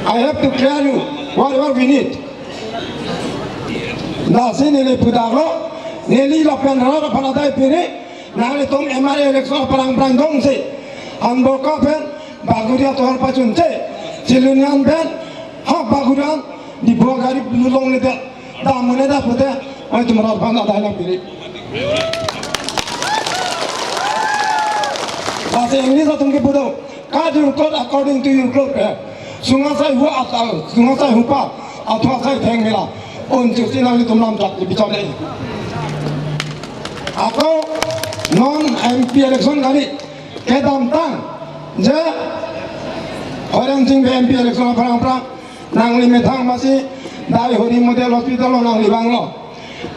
I have to clear you whatever we need. Nasi nili pudaro, nili lopen rara panadai piri, nali tom MRA election perang dong si, anboka pen baguria tohar pacunce, cilunian pen, hak bagurian di buah gari lulong nida, damune dah putih, itu merat panadai lang piri. Nasi English atau mungkin pudo, card your code according to your group. Sungai saya huat, sungai saya hupa, atau saya teng mila. Untuk sinali tumlam tak bicara ini. Atau non MP election kali kedam tang, je orang sing MP election perang nangli metang masih dari hari model hospital lo nangli banglo,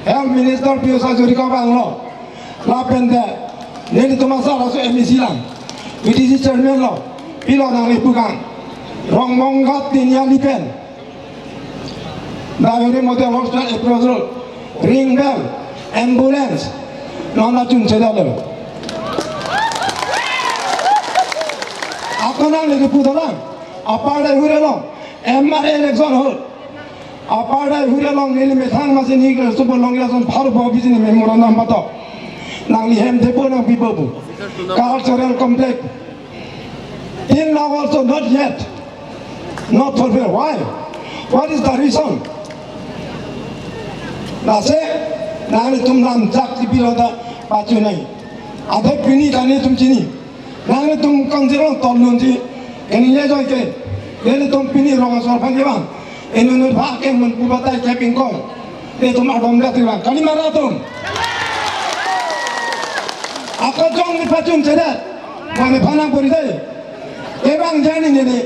health minister Piyush Hajurika banglo, lapende, ni itu masalah so MBC lang, BTC chairman lo, pilo nangli bukan, rong monggat tinia lipen. Dari model hospital approval, ring bell, ambulance, nona cun cedalo. Apa nang lagi pudalang? Apa ada hurelong? MRA election hol. Apa ada hurelong? Nili metang masih ni kalau super long election baru bawa bisnis memorandum bata. Nang lihem depo nang bibobu. Cultural complex. In now also not yet, not fulfilled. Why? What is the reason? Nasi, nangni tum nam jak tipilo da pacu nai. Ada pini tani tum cini. Nangni tum kangzirong tolun ji. Ini ye joy ke. Ini tum pini rongan soal panjang. Ini nur pakai mun kubatai keping kong. Ini tum adom dah tiba. Kali marah tum. Aku jong ni pacun cedat. Kami panang puri saya. Ebang jani ni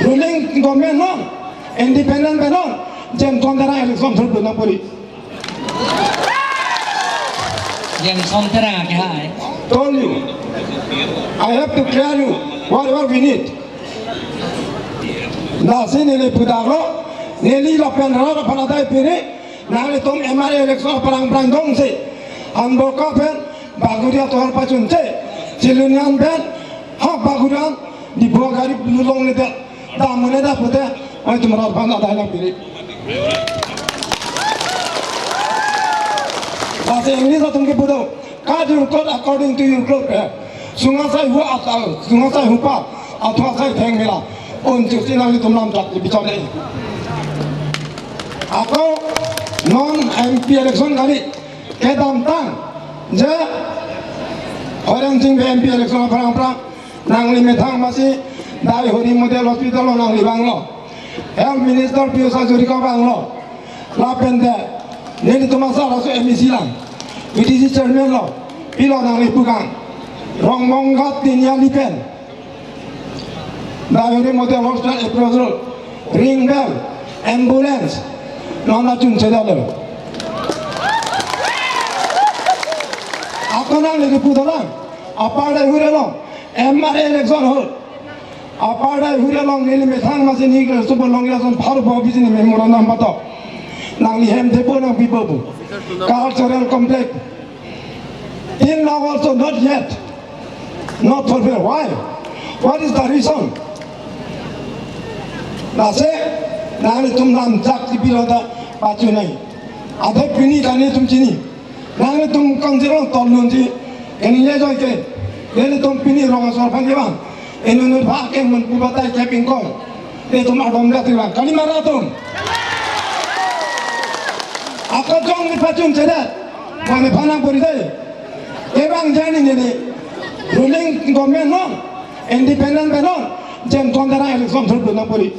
ruling government non, independent non. Jem kontera election thurdu na puri. Yang sontera ke hai. Told you, I have to clear you whatever we need. Nasi nili pudaro, nili lopen rara panadai piri, nali tom MRA election perang dong si, anboka pen baguria tohar pacunce, cilunian pen hak bagurian di buah gari lulong nida, damune dah putih, itu merat panadai lang piri. Bahasa Inggris atau mungkin pudo, card your code according to your group. Sungai saya huat, sungai saya hupa, atau saya teng mila. Untuk sinali tumlam tak bicara ini. Atau non MP election kali kedam tang, je orang sing MP election perang nangli metang masih dari hari model hospital lo nangli banglo, health minister Piyush Hajurika banglo, lapende. Ni itu masalah so MBC lang, BTC chairman lo, pilo nangli bukan, rong monggat tinia lipen. Dari model hospital approval, ring bell, ambulance, nona cun cedalo. Apa nang lagi pudalang? Apa ada hurelong? MRA election hol. Apa ada hurelong? Nili metang masih ni kalau super long election baru bawa bisnis memorandum bata. Nang lihem depo nang bibobu. Cultural complex. In now also not yet, not fulfilled. Why? What is the reason? Nasi, nangni tum nam jak tipilo da pacu nai. Ada pini tani tum cini. Nangni tum kangzirong tolun ji. Ini ye joy ke. Ini tum pini rongan soal panjang. Ini nur pakai mun kubatai keping kong. Ini tum adom dah tiba. Kali marah tum. Aku jong ni pacun cedat, kami panang puri saya. Ebang jani ni ruling government non, independent non, jem kontera election thurdu na puri.